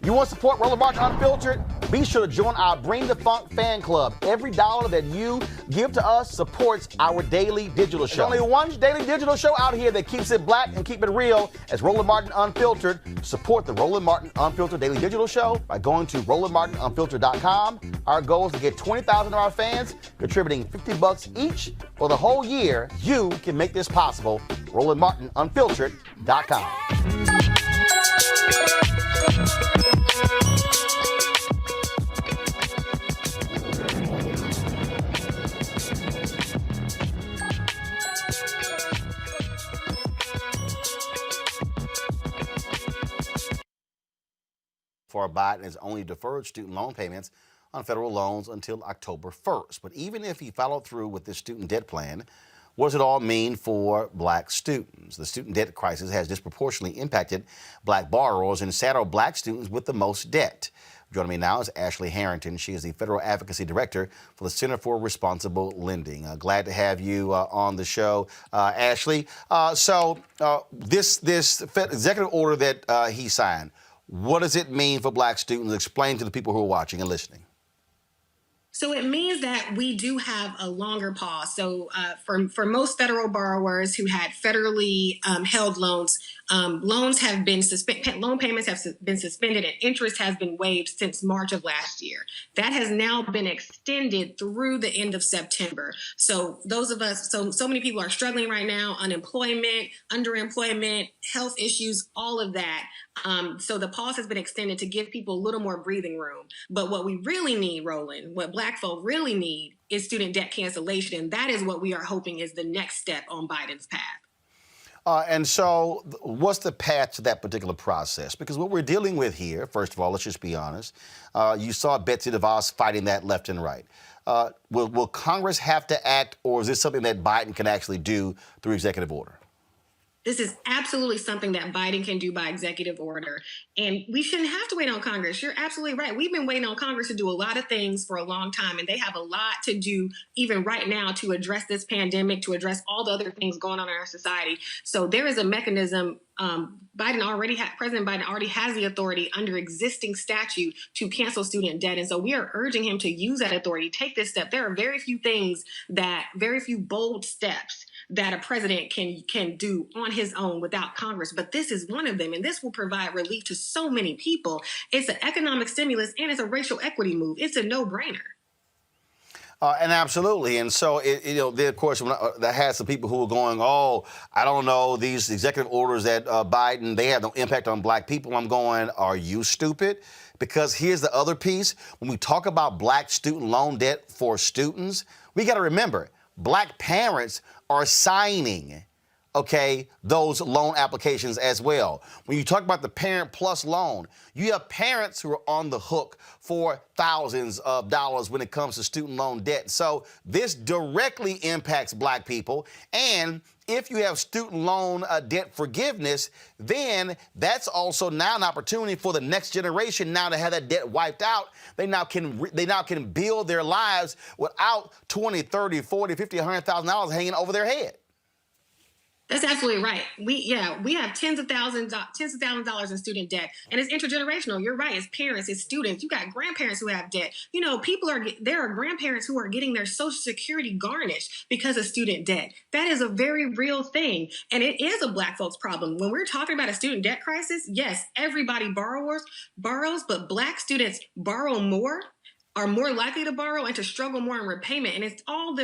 You want to support Roland Martin Unfiltered? Be sure to join our Bring the Funk fan club. Every dollar that you give to us supports our daily digital show. There's only one daily digital show out here that keeps it black and keep it real as Roland Martin Unfiltered. Support the Roland Martin Unfiltered daily digital show by going to RolandMartinUnfiltered.com. Our goal is to get 20,000 of our fans contributing $50 each for the whole year. You can make this possible. RolandMartinUnfiltered.com. For Biden has only deferred student loan payments on federal loans until October 1st. But even if he followed through with this student debt plan, what does it all mean for black students? The student debt crisis has disproportionately impacted black borrowers and saddled black students with the most debt. Joining me now is Ashley Harrington. She is the Federal Advocacy Director for the Center for Responsible Lending. Glad to have you on the show, Ashley. This executive order that he signed, what does it mean for black students? Explain to the people who are watching and listening. So it means that we do have a longer pause. So for most federal borrowers who had federally held loans, loans have been loan payments have been suspended and interest has been waived since March of last year. That has now been extended through the end of September. So those of us, so many people are struggling right now, unemployment, underemployment, health issues, all of that. So the pause has been extended to give people a little more breathing room. But what we really need, Roland, what black folk really need is student debt cancellation. And that is what we are hoping is the next step on Biden's path. And so what's the path to that particular process? Because what we're dealing with here, first of all, let's just be honest, you saw Betsy DeVos fighting that left and right. Will Congress have to act, or is this something that Biden can actually do through executive order? This is absolutely something that Biden can do by executive order. And we shouldn't have to wait on Congress. You're absolutely right. We've been waiting on Congress to do a lot of things for a long time, and they have a lot to do even right now to address this pandemic, to address all the other things going on in our society. So there is a mechanism. President Biden already has the authority under existing statute to cancel student debt. And so we are urging him to use that authority, take this step. There are very few bold steps that a president can do on his own without Congress. But this is one of them, and this will provide relief to so many people. It's an economic stimulus, and it's a racial equity move. It's a no-brainer. And absolutely. And so, then, of course, that has some people who are going, oh, I don't know, these executive orders that Biden, they have no impact on black people. I'm going, are you stupid? Because here's the other piece. When we talk about black student loan debt for students, we got to remember, black parents are signing, those loan applications as well. When you talk about the Parent Plus loan, you have parents who are on the hook for thousands of dollars when it comes to student loan debt. So this directly impacts black people. And if you have student loan debt forgiveness, then that's also now an opportunity for the next generation now to have that debt wiped out. They now can build their lives without $20, $30, $40, $50, $100,000 hanging over their head. That's absolutely right. We have tens of thousands of dollars in student debt, and it's intergenerational. You're right. It's parents, it's students. You got grandparents who have debt. There are grandparents who are getting their Social Security garnished because of student debt. That is a very real thing, and it is a black folks problem. When we're talking about a student debt crisis, yes, everybody borrows, but black students borrow more, are more likely to borrow and to struggle more in repayment. And it's all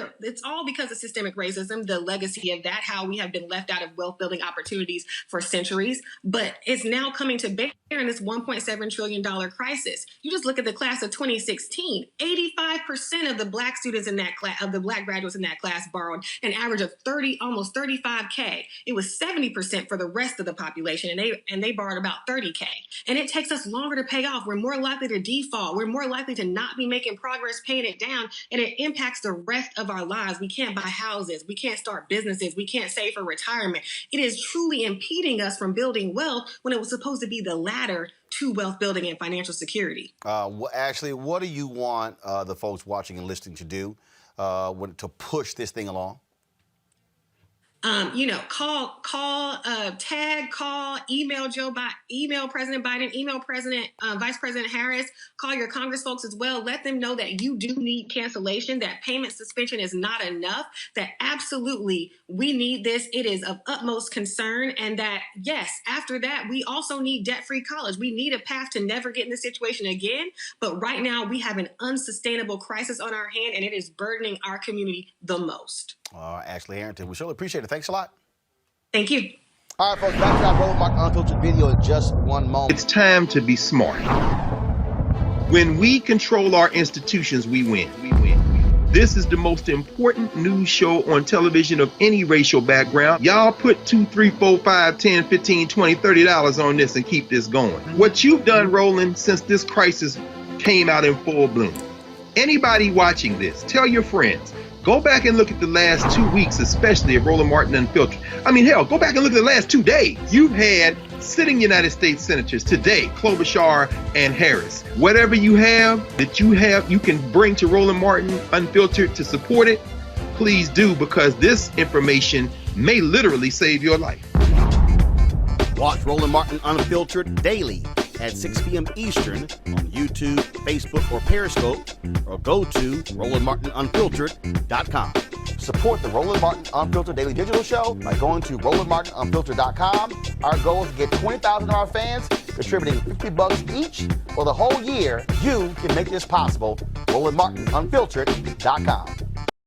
because of systemic racism, the legacy of that, how we have been left out of wealth building opportunities for centuries. But it's now coming to bear in this $1.7 trillion crisis. You just look at the class of 2016, 85% of the black students in that class, of the black graduates in that class, borrowed an average of almost $35K. It was 70% for the rest of the population, and they borrowed about $30K. And it takes us longer to pay off. We're more likely to default. We're more likely to not be making progress paying it down, and it impacts the rest of our lives. We can't buy houses. We can't start businesses. We can't save for retirement. It is truly impeding us from building wealth when it was supposed to be the ladder to wealth building and financial security. Ashley, what do you want the folks watching and listening to do to push this thing along? Tag, call, email email President Biden, email Vice President Harris, call your Congress folks as well. Let them know that you do need cancellation, that payment suspension is not enough, that absolutely we need this. It is of utmost concern. And that, yes, after that, we also need debt-free college. We need a path to never get in this situation again. But right now we have an unsustainable crisis on our hand, and it is burdening our community the most. Ashley Harrington, we surely appreciate it. Thanks a lot. Thank you. All right, folks, back to our Roland Martin Unfiltered video in just one moment. It's time to be smart. When we control our institutions, we win. This is the most important news show on television of any racial background. Y'all put $2, $3, $4, $5, $10, $15, $20, $30 on this and keep this going. What you've done, Roland, since this crisis came out in full bloom. Anybody watching this, tell your friends. Go back and look at the last 2 weeks, especially of Roland Martin Unfiltered. I mean, hell, go back and look at the last 2 days. You've had sitting United States senators today, Klobuchar and Harris. Whatever you can bring to Roland Martin Unfiltered to support it, please do, because this information may literally save your life. Watch Roland Martin Unfiltered daily at 6 p.m. Eastern on YouTube, Facebook, or Periscope, or go to RolandMartinUnfiltered.com. Support the Roland Martin Unfiltered Daily Digital Show by going to RolandMartinUnfiltered.com. Our goal is to get 20,000 of our fans contributing $50 each for the whole year. You can make this possible. RolandMartinUnfiltered.com.